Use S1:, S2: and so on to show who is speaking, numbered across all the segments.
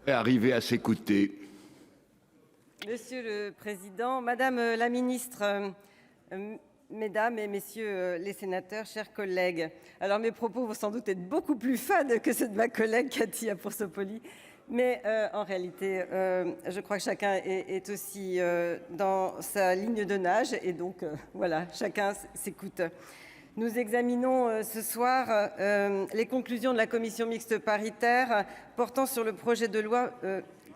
S1: Arriver à s'écouter.
S2: Monsieur le Président, Madame la Ministre, Mesdames et Messieurs les sénateurs, chers collègues. Alors mes propos vont sans doute être beaucoup plus fades que ceux de ma collègue Cathy Apourceau-Poly, mais en réalité, je crois que chacun est aussi dans sa ligne de nage et donc voilà, chacun s'écoute. Nous examinons ce soir les conclusions de la commission mixte paritaire portant sur le projet de loi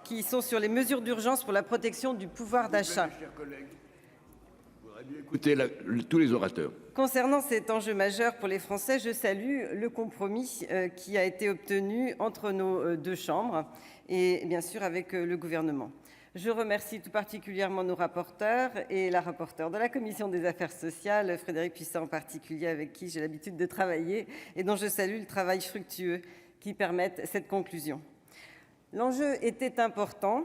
S2: qui sont sur les mesures d'urgence pour la protection du pouvoir d'achat.
S1: Écoutez tous les orateurs.
S2: Concernant cet enjeu majeur pour les Français, je salue le compromis qui a été obtenu entre nos deux chambres et bien sûr avec le gouvernement. Je remercie tout particulièrement nos rapporteurs et la rapporteure de la commission des affaires sociales, Frédérique Puissat en particulier, avec qui j'ai l'habitude de travailler et dont je salue le travail fructueux qui permettent cette conclusion. L'enjeu était important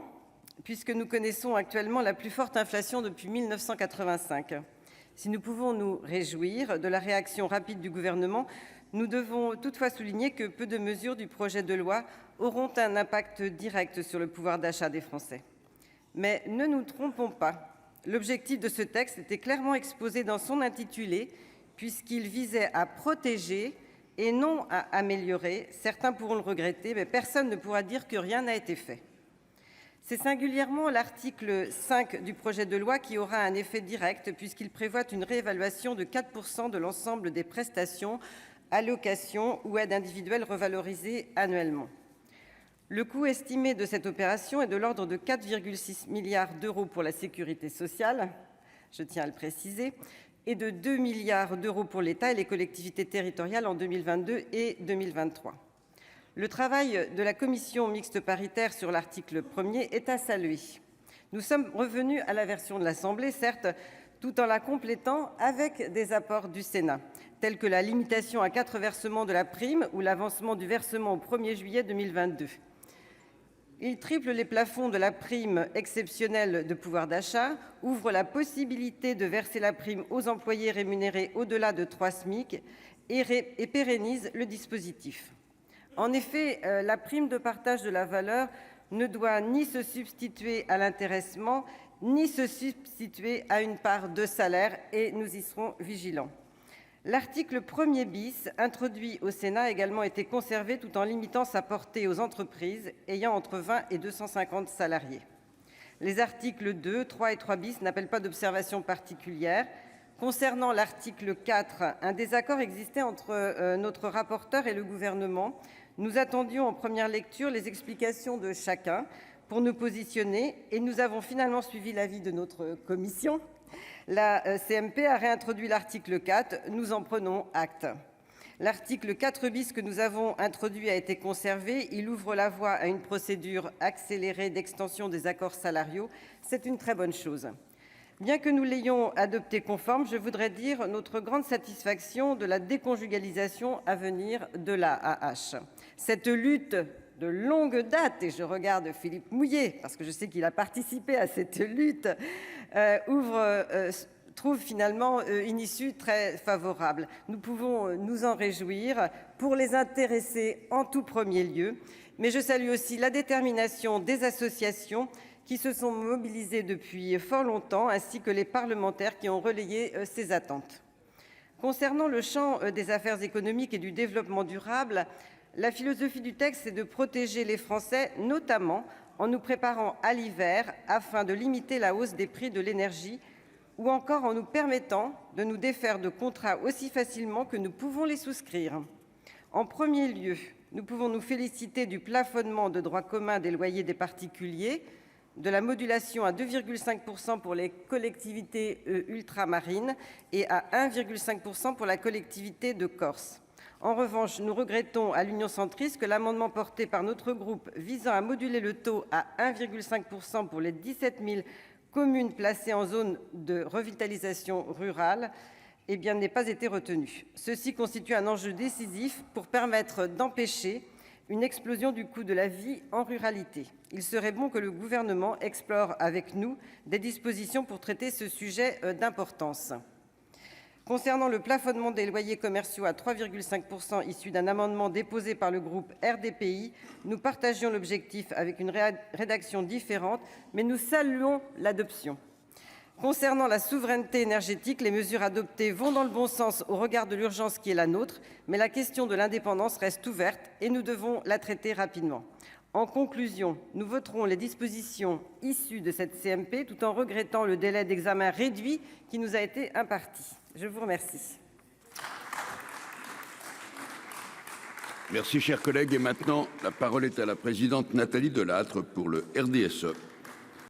S2: puisque nous connaissons actuellement la plus forte inflation depuis 1985. Si nous pouvons nous réjouir de la réaction rapide du gouvernement, nous devons toutefois souligner que peu de mesures du projet de loi auront un impact direct sur le pouvoir d'achat des Français. Mais ne nous trompons pas, l'objectif de ce texte était clairement exposé dans son intitulé, puisqu'il visait à protéger et non à améliorer. Certains pourront le regretter, mais personne ne pourra dire que rien n'a été fait. C'est singulièrement l'article 5 du projet de loi qui aura un effet direct, puisqu'il prévoit une réévaluation de 4% de l'ensemble des prestations, allocations ou aides individuelles revalorisées annuellement. Le coût estimé de cette opération est de l'ordre de 4,6 milliards d'euros pour la sécurité sociale, je tiens à le préciser, et de 2 milliards d'euros pour l'État et les collectivités territoriales en 2022 et 2023. Le travail de la commission mixte paritaire sur l'article 1er est à saluer. Nous sommes revenus à la version de l'Assemblée, certes, tout en la complétant avec des apports du Sénat, tels que la limitation à 4 versements de la prime ou l'avancement du versement au 1er juillet 2022. Il triple les plafonds de la prime exceptionnelle de pouvoir d'achat, ouvre la possibilité de verser la prime aux employés rémunérés au-delà de 3 SMIC et pérennise le dispositif. En effet, la prime de partage de la valeur ne doit ni se substituer à l'intéressement, ni se substituer à une part de salaire, et nous y serons vigilants. L'article 1er bis, introduit au Sénat, a également été conservé tout en limitant sa portée aux entreprises ayant entre 20 et 250 salariés. Les articles 2, 3 et 3 bis n'appellent pas d'observation particulière. Concernant l'article 4, un désaccord existait entre notre rapporteur et le gouvernement. Nous attendions en première lecture les explications de chacun pour nous positionner et nous avons finalement suivi l'avis de notre commission. La CMP a réintroduit l'article 4, nous en prenons acte. L'article 4 bis que nous avons introduit a été conservé. Il ouvre la voie à une procédure accélérée d'extension des accords salariaux. C'est une très bonne chose. Bien que nous l'ayons adopté conforme, je voudrais dire notre grande satisfaction de la déconjugalisation à venir de l'AAH. Cette lutte de longue date, et je regarde Philippe Mouillet, parce que je sais qu'il a participé à cette lutte, trouve finalement une issue très favorable. Nous pouvons nous en réjouir pour les intéressés en tout premier lieu, mais je salue aussi la détermination des associations qui se sont mobilisées depuis fort longtemps, ainsi que les parlementaires qui ont relayé ces attentes. Concernant le champ des affaires économiques et du développement durable, la philosophie du texte est de protéger les Français, notamment en nous préparant à l'hiver afin de limiter la hausse des prix de l'énergie ou encore en nous permettant de nous défaire de contrats aussi facilement que nous pouvons les souscrire. En premier lieu, nous pouvons nous féliciter du plafonnement de droit commun des loyers des particuliers, de la modulation à 2,5% pour les collectivités ultramarines et à 1,5% pour la collectivité de Corse. En revanche, nous regrettons à l'Union centriste que l'amendement porté par notre groupe visant à moduler le taux à 1,5% pour les 17 000 communes placées en zone de revitalisation rurale n'ait pas été retenu. Ceci constitue un enjeu décisif pour permettre d'empêcher une explosion du coût de la vie en ruralité. Il serait bon que le gouvernement explore avec nous des dispositions pour traiter ce sujet d'importance. Concernant le plafonnement des loyers commerciaux à 3,5% issu d'un amendement déposé par le groupe RDPI, nous partagions l'objectif avec une rédaction différente, mais nous saluons l'adoption. Concernant la souveraineté énergétique, les mesures adoptées vont dans le bon sens au regard de l'urgence qui est la nôtre, mais la question de l'indépendance reste ouverte et nous devons la traiter rapidement. En conclusion, nous voterons les dispositions issues de cette CMP tout en regrettant le délai d'examen réduit qui nous a été imparti. Je vous remercie.
S1: Merci, chers collègues. Et maintenant, la parole est à la présidente Nathalie Delattre pour le RDSE.